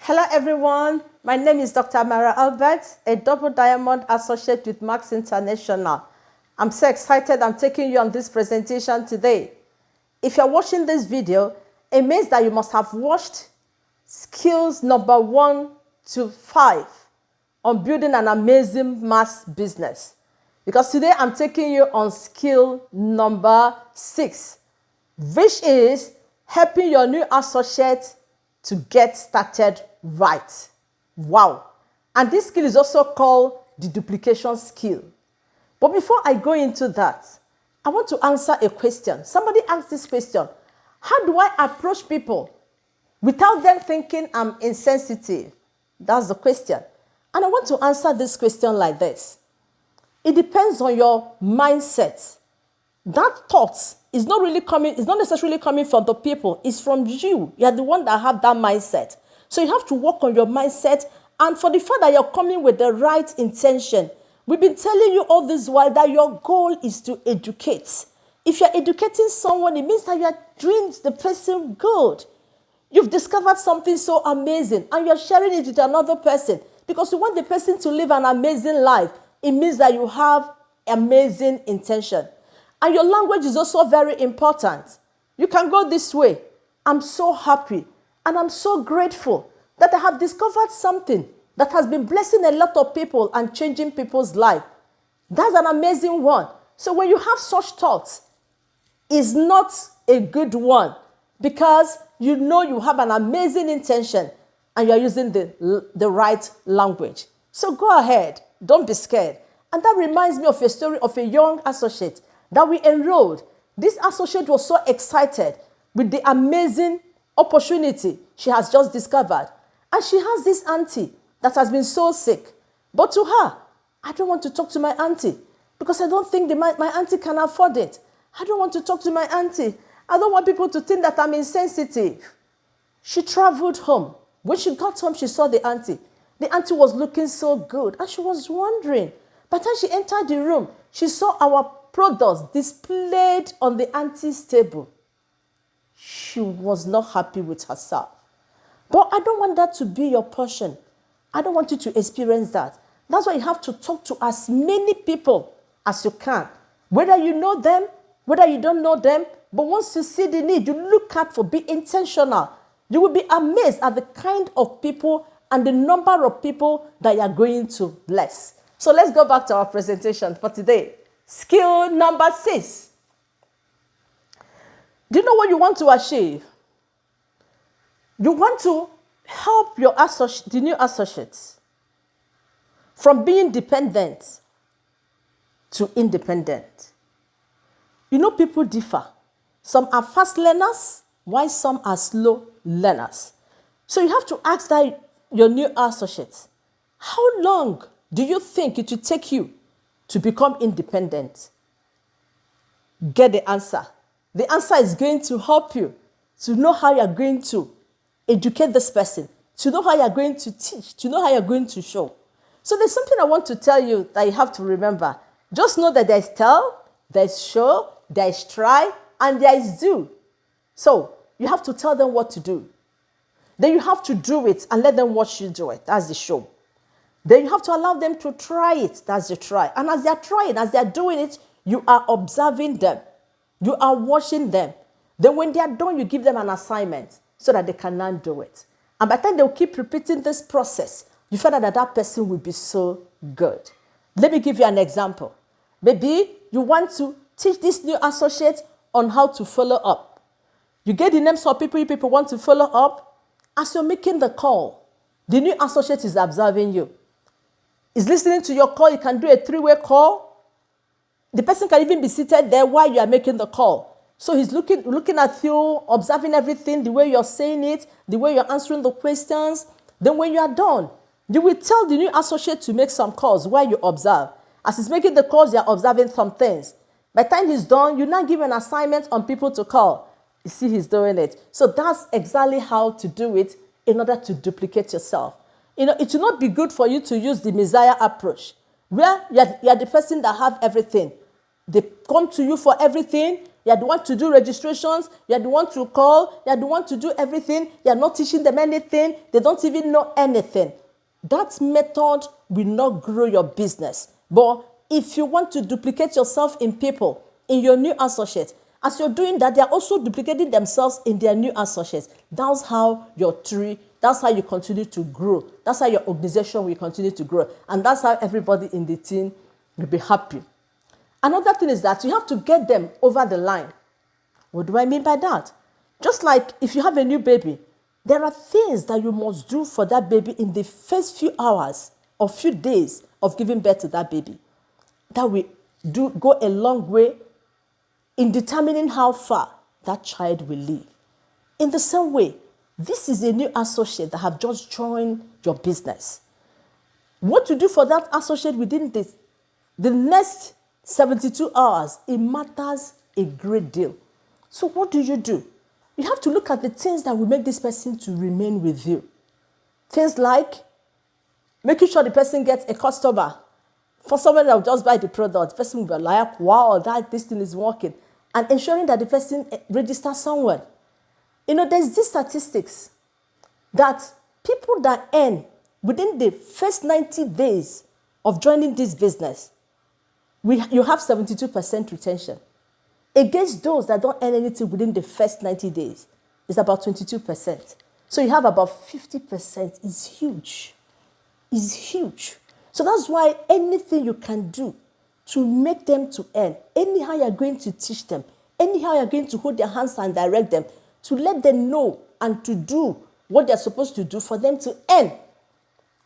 Hello everyone, my name is Dr. Mara Albert, a double diamond associate with Max International. I'm so excited I'm taking you on this presentation today. If you're watching this video, it means that you must have watched skills number 1 to 5 on building an amazing mass business. Because today I'm taking you on skill number 6, which is helping your new associate to get started right. Wow. And this skill is also called the duplication skill. But before I go into that, I want to answer a question. Somebody asked this question: how do I approach people without them thinking I'm insensitive? That's the question. And I want to answer this question like this. It depends on your mindset. That thought is not necessarily coming from the people. It's from you. You are the one that have that mindset. So you have to work on your mindset. And for the fact that you're coming with the right intention, we've been telling you all this while that your goal is to educate. If you're educating someone, it means that you are doing the person good. You've discovered something so amazing and you're sharing it with another person because you want the person to live an amazing life. It means that you have amazing intention. And your language is also very important. You can go this way: I'm so happy and I'm so grateful that I have discovered something that has been blessing a lot of people and changing people's life. That's an amazing one. So when you have such thoughts, it's not a good one because you know you have an amazing intention and you're using the right language. So go ahead. Don't be scared. And that reminds me of a story of a young associate that we enrolled. This associate was so excited with the amazing opportunity she has just discovered. And she has this auntie that has been so sick. But to her, I don't want to talk to my auntie because I don't think my auntie can afford it. I don't want to talk to my auntie. I don't want people to think that I'm insensitive. She traveled home. When she got home, she saw the auntie. The auntie was looking so good and she was wondering. By the time she entered the room, she saw our products displayed on the auntie's table. She was not happy with herself. But I don't want that to be your portion. I don't want you to experience that. That's why you have to talk to as many people as you can. Whether you know them, whether you don't know them, but once you see the need, you look out for, be intentional. You will be amazed at the kind of people and the number of people that you are going to bless. So let's go back to our presentation for today. Skill number 6. Do you know what you want to achieve? You want to help the new associates from being dependent to independent. You know, people differ. Some are fast learners, while some are slow learners. So you have to ask your new associates, how long do you think it will take you to become independent? Get the answer. The answer is going to help you to know how you're going to educate this person, to know how you're going to teach, to know how you're going to show. So there's something I want to tell you that you have to remember. Just know that there's tell, there's show, there's try, and there is do. So you have to tell them what to do. Then you have to do it and let them watch you do it. That's the show. Then you have to allow them to try it. That's the try. And as they're trying, as they're doing it, you are observing them. You are watching them. Then when they are done, you give them an assignment so that they can now do it. And by the time they'll keep repeating this process, you find out that that person will be so good. Let me give you an example. Maybe you want to teach this new associate on how to follow up. You get the names of people want to follow up. As you're making the call, the new associate is observing you. Is listening to your call. You can do a 3-way call. The person can even be seated there while you are making the call. So he's looking at you, observing everything, the way you're saying it, the way you're answering the questions. Then when you are done, you will tell the new associate to make some calls while you observe. As he's making the calls, you're observing some things. By the time he's done, you now give an assignment on people to call. You see he's doing it. So that's exactly how to do it in order to duplicate yourself. You know, it will not be good for you to use the Messiah approach, where you're the person that have everything. They come to you for everything. You are the one to do registrations. You are the one to call. You are the one to do everything. You are not teaching them anything. They don't even know anything. That method will not grow your business. But if you want to duplicate yourself in people, in your new associates, as you're doing that, they are also duplicating themselves in their new associates. That's how your tree, that's how you continue to grow. That's how your organization will continue to grow. And that's how everybody in the team will be happy. Another thing is that you have to get them over the line. What do I mean by that? Just like if you have a new baby, there are things that you must do for that baby in the first few hours or few days of giving birth to that baby. That will go a long way in determining how far that child will live. In the same way, this is a new associate that have just joined your business. What to do for that associate within the next 72 hours, it matters a great deal. So what do? You have to look at the things that will make this person to remain with you. Things like making sure the person gets a customer. For someone that will just buy the product, the person will be like, wow, this thing is working. And ensuring that the person registers somewhere. There's these statistics that people that earn within the first 90 days of joining this business, you have 72% retention. Against those that don't earn anything within the first 90 days, it's about 22%. So you have about 50%. It's huge. It's huge. So that's why anything you can do to make them to earn, anyhow you're going to teach them, anyhow you're going to hold their hands and direct them, to let them know and to do what they're supposed to do for them to earn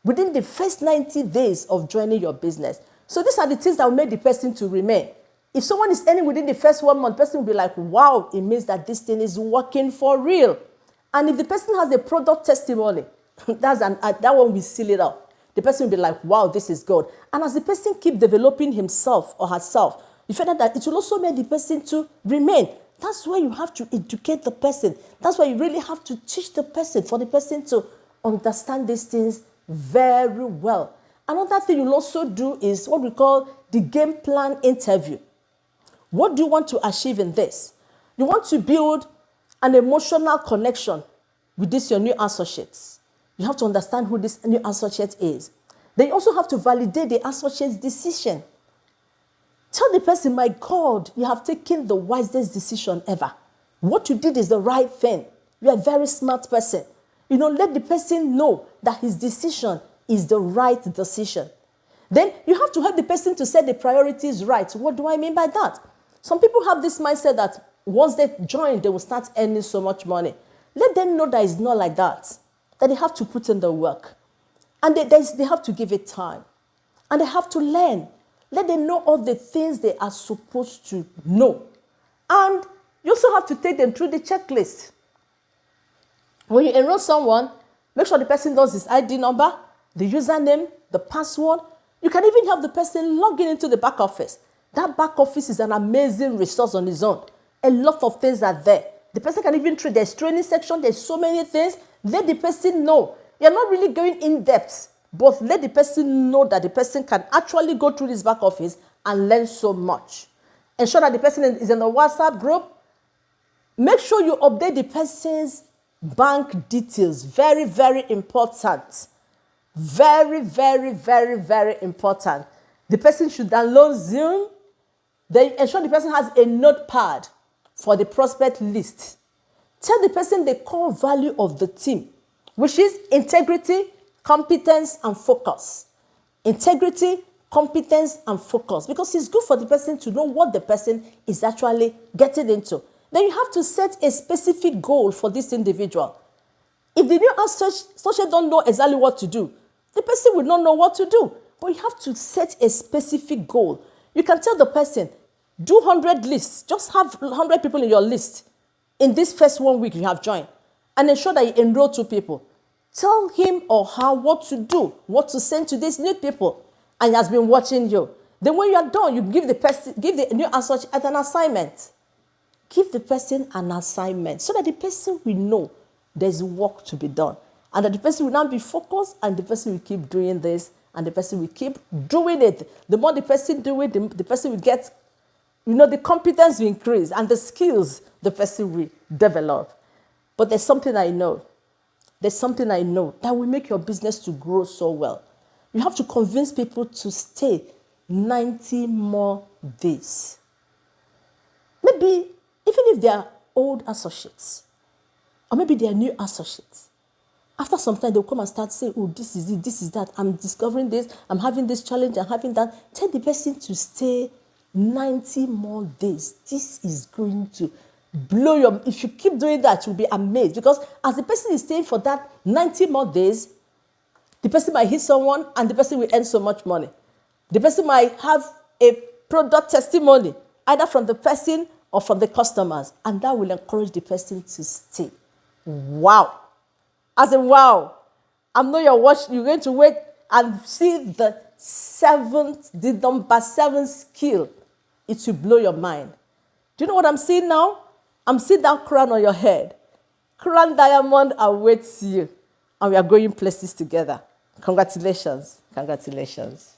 within the first 90 days of joining your business. So these are the things that will make the person to remain. If someone is earning within the first 1 month, the person will be like, wow, it means that this thing is working for real. And if the person has a product testimony, that one will seal it up. The person will be like, wow, this is good. And as the person keeps developing himself or herself, you find out that it will also make the person to remain. That's why you have to educate the person. That's why you really have to teach the person for the person to understand these things very well. Another thing you'll also do is what we call the game plan interview. What do you want to achieve in this? You want to build an emotional connection with your new associates. You have to understand who this new associate is. Then you also have to validate the associate's decision. Tell the person, my God, you have taken the wisest decision ever. What you did is the right thing. You are a very smart person. Let the person know that his decision is the right decision. Then you have to help the person to set the priorities right. What do I mean by that? Some people have this mindset that once they join, they will start earning so much money. Let them know that it's not like that. That they have to put in the work. And they have to give it time. And they have to learn. Let them know all the things they are supposed to know. And you also have to take them through the checklist. When you enroll someone, make sure the person knows his ID number, the username, the password. You can even help the person log into the back office. That back office is an amazing resource on its own. A lot of things are there. The person can even trade. There's training section. There's so many things. Let the person know. You're not really going in depth, but let the person know that the person can actually go through this back office and learn so much. Ensure that the person is in the WhatsApp group. Make sure you update the person's bank details. Very, very important. Very, very, very, very important. The person should download Zoom. Then ensure the person has a notepad for the prospect list. Tell the person the core value of the team, which is integrity, competence, and focus. Integrity, competence, and focus. Because it's good for the person to know what the person is actually getting into. Then you have to set a specific goal for this individual. If the new associate don't know exactly what to do, the person will not know what to do. But you have to set a specific goal. You can tell the person, do 100 lists. Just have 100 people in your list in this first 1 week you have joined. And ensure that you enroll 2 people. Tell him or her what to do, what to send to these new people. And he has been watching you. Then when you are done, you give the new associate an assignment. Give the person an assignment so that the person will know there's work to be done. And that the person will now be focused and the person will keep doing this and the person will keep doing it. The more the person do it, the person will get the competence will increase and the skills the person will develop. But there's something I know. There's something I know that will make your business to grow so well. You have to convince people to stay 90 more days. Maybe even if they are old associates, or maybe they are new associates. After some time, they'll come and start saying, oh, this is it, this is that. I'm discovering this, I'm having this challenge, I'm having that. Tell the person to stay 90 more days. This is going to blow your... If you keep doing that, you'll be amazed. Because as the person is staying for that 90 more days, the person might hit someone and the person will earn so much money. The person might have a product testimony, either from the person or from the customers, and that will encourage the person to stay. Wow. As in, wow. I know you're going to wait and see the number 7 skill. It will blow your mind. Do you know what I'm seeing now? I'm seeing that crown on your head. Crown diamond awaits you. And we are going places together. Congratulations. Congratulations.